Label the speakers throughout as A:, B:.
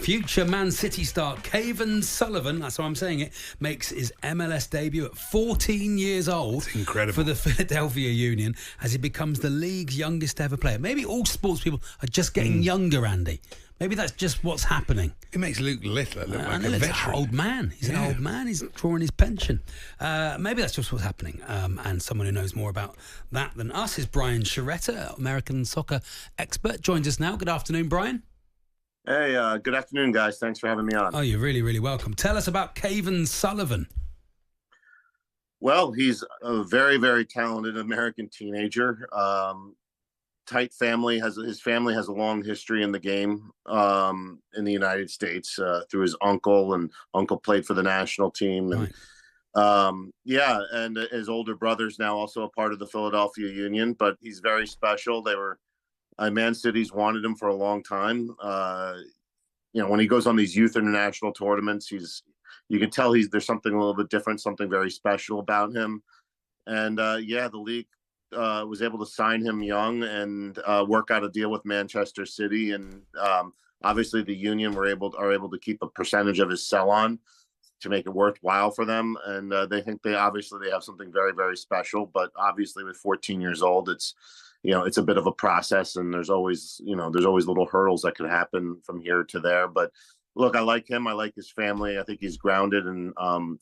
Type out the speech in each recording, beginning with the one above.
A: Future Man City star Cavan Sullivan, that's how I'm saying it, makes his MLS debut at 14 years old.
B: It's incredible.
A: For the Philadelphia Union as he becomes the league's youngest ever player. Maybe all sports people are just getting younger, Andy. Maybe that's just what's happening.
B: It makes Luke Littler look like a
A: He's
B: veteran.
A: an old man. He's an old man. He's drawing his pension. Maybe that's just what's happening. And someone who knows more about that than us is Brian Sciaretta, American soccer expert, joins us now. Good afternoon, Brian.
C: Hey, good afternoon, guys. Thanks for having me on.
A: Oh, you're really, really welcome. Tell us about Cavan Sullivan.
C: Well, he's a very, very talented American teenager. Tight family. His family has a long history in the game in the United States through his uncle, and uncle played for the national team. And
A: Right.
C: and his older brother's now also a part of the Philadelphia Union, but he's very special. They were Man City's wanted him for a long time. When he goes on these youth international tournaments, you can tell there's something a little bit different, something very special about him. And the league was able to sign him young and work out a deal with Manchester City, and obviously the Union are able to keep a percentage of his sell-on to make it worthwhile for them. And they think they have something very, very special. But obviously, with 14 years old, it's a bit of a process, and there's always little hurdles that could happen from here to there. But look, I like him. I like his family. I think he's grounded, and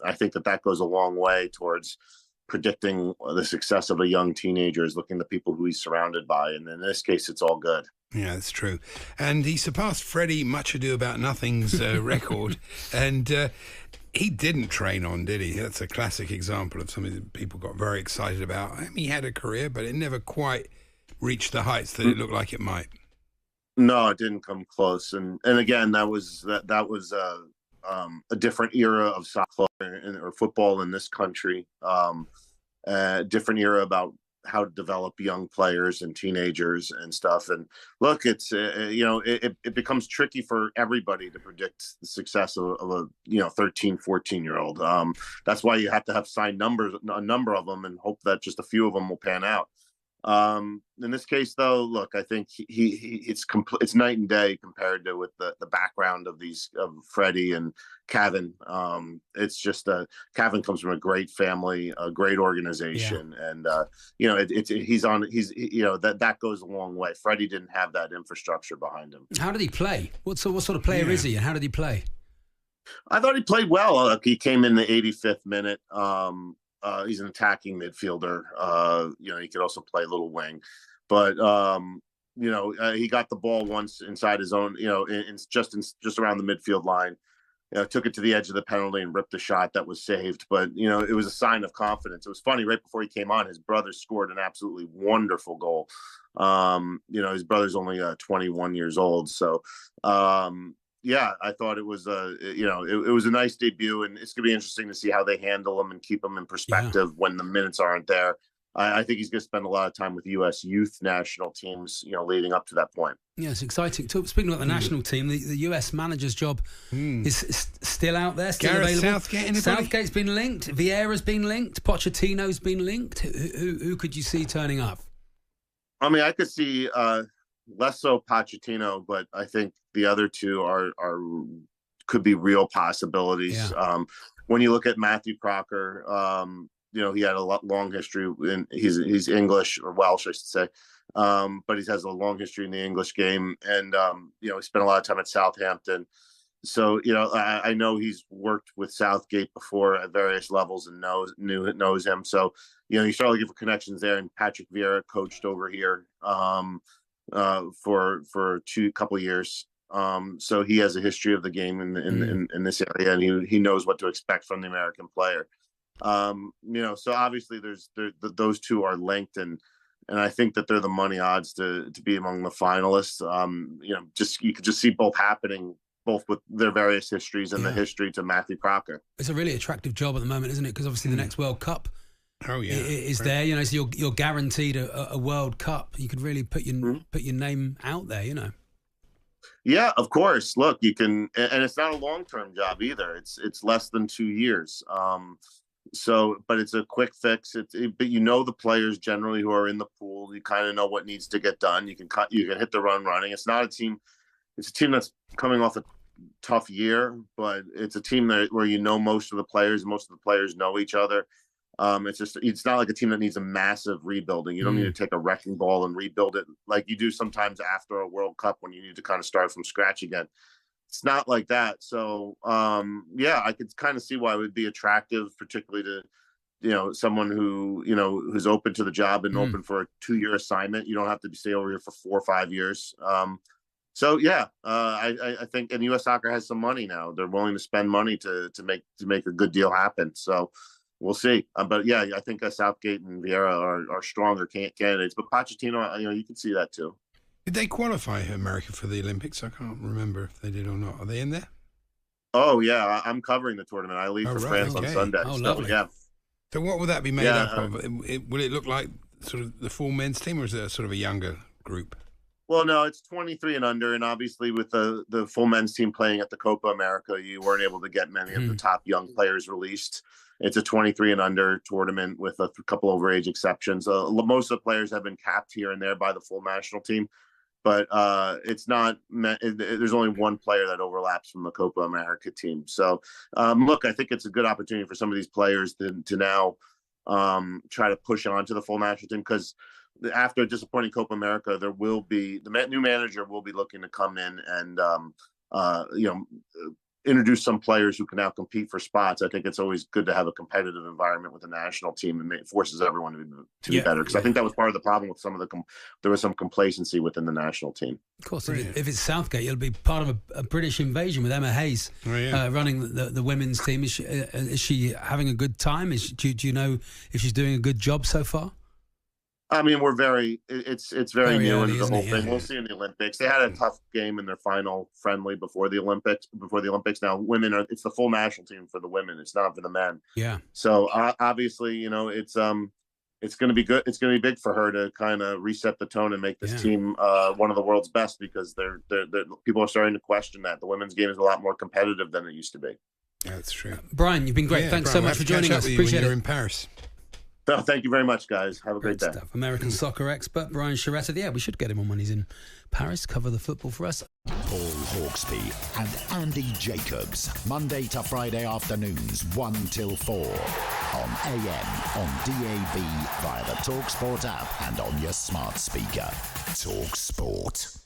C: I think that goes a long way towards predicting the success of a young teenager, is looking at the people who he's surrounded by. And in this case, it's all good.
B: Yeah, that's true. And he surpassed Freddie Much Ado About Nothing's record. And he didn't train on, did he? That's a classic example of something that people got very excited about. He had a career, but it never quite reached the heights that it looked like it might.
C: No, it didn't come close. And again, that was a different era of soccer or football in this country. Different era about how to develop young players and teenagers and stuff. And look, it's it becomes tricky for everybody to predict the success of a 13, 14-year-old. That's why you have to have signed a number of them, and hope that just a few of them will pan out. In this case, though, look, I think it's night and day compared to with the background of Freddie and Cavan. It's just Cavan comes from a great family, a great organization, and that goes a long way. Freddie didn't have that infrastructure behind him.
A: How did he play? What sort of player is he, and how did he play?
C: I thought he played well. He came in the 85th minute. He's an attacking midfielder. He could also play a little wing, but he got the ball once inside his own, just around the midfield line. Took it to the edge of the penalty and ripped a shot that was saved. But it was a sign of confidence. It was funny. Right before he came on, his brother scored an absolutely wonderful goal. His brother's only 21 years old, so. I thought it was it was a nice debut, and it's gonna be interesting to see how they handle him and keep him in perspective when the minutes aren't there. I think he's gonna spend a lot of time with U.S. youth national teams, leading up to that point.
A: Yeah, it's exciting. Speaking about the national team, the U.S. manager's job is still out there, still
B: Gareth
A: available.
B: Southgate,
A: Southgate's been linked. Vieira's been linked. Pochettino's been linked. Who could you see turning up?
C: I mean, I could see less so Pochettino, but I think the other two could be real possibilities.
A: Yeah.
C: When you look at Matthew Crocker, he had a long history he's English, or Welsh, I should say. But he has a long history in the English game, and he spent a lot of time at Southampton. So, I know he's worked with Southgate before at various levels and knows him. So, you start looking for connections there. And Patrick Vieira coached over here for a couple of years. So he has a history of the game in this area, and he knows what to expect from the American player. So obviously those two are linked, and I think that they're the money odds to be among the finalists. You could just see both happening, both with their various histories and the history to Matthew Crocker.
A: It's a really attractive job at the moment, isn't it? Because obviously the next World Cup is there. So you're guaranteed a World Cup. You could really put your name out there.
C: Yeah, of course. Look, you can, and it's not a long-term job either. It's less than 2 years. But it's a quick fix. But the players generally who are in the pool. You kind of know what needs to get done. You can hit the run running. It's not a team. It's a team that's coming off a tough year, but it's a team where most of the players know each other. It's not like a team that needs a massive rebuilding. You don't need to take a wrecking ball and rebuild it like you do sometimes after a World Cup when you need to kind of start from scratch again. It's not like that. So, I could kind of see why it would be attractive, particularly to, someone who's open to the job and open for a 2-year assignment. You don't have to stay over here for 4 or 5 years. I think, and U.S. Soccer has some money now. They're willing to spend money to make a good deal happen. So we'll see. But yeah, I think Southgate and Vieira are stronger candidates. But Pochettino, you can see that too.
B: Did they qualify America for the Olympics? I can't remember if they did or not. Are they in there?
C: Oh yeah, I'm covering the tournament. I leave for France on Sunday.
A: Oh, lovely.
C: Yeah.
B: So what will that be made up of? Will it look like sort of the full men's team, or is it sort of a younger group?
C: Well, no, it's 23 and under, and obviously with the full men's team playing at the Copa America, you weren't able to get many of the top young players released. It's a 23 and under tournament with a couple overage exceptions. Most of the players have been capped here and there by the full national team, but it's not. There's only one player that overlaps from the Copa America team. So, look, I think it's a good opportunity for some of these players to now try to push on to the full national team, because after a disappointing Copa America, there will be the new manager will be looking to come in and introduce some players who can now compete for spots. I think it's always good to have a competitive environment with the national team, and it forces everyone to be better. Because I think that was part of the problem with there was some complacency within the national team. Of
A: course, if it's Southgate, it'll be part of a British invasion with Emma Hayes running the women's team. Is she having a good time? Do you know if she's doing a good job so far?
C: I mean, it's very new
A: early,
C: into the whole thing.
A: Yeah.
C: We'll see in the Olympics. They had a tough game in their final friendly before the Olympics. Now, it's the full national team for the women. It's not for the men.
A: Yeah.
C: So obviously, it's going to be good. It's going to be big for her to kind of reset the tone and make this team one of the world's best, because they're people are starting to question that the women's game is a lot more competitive than it used to be.
B: Yeah, that's true.
A: Brian, you've been great. Thanks so much for joining us. Appreciate it.
B: You're in Paris.
C: So, thank you very much, guys. Have a great day.
A: Stuff. American soccer expert Brian Sciaretta. Yeah, we should get him on when he's in Paris, cover the football for us.
D: Paul Hawksby and Andy Jacobs, Monday to Friday afternoons, 1 till 4. On AM, on DAB, via the talkSPORT app and on your smart speaker. talkSPORT.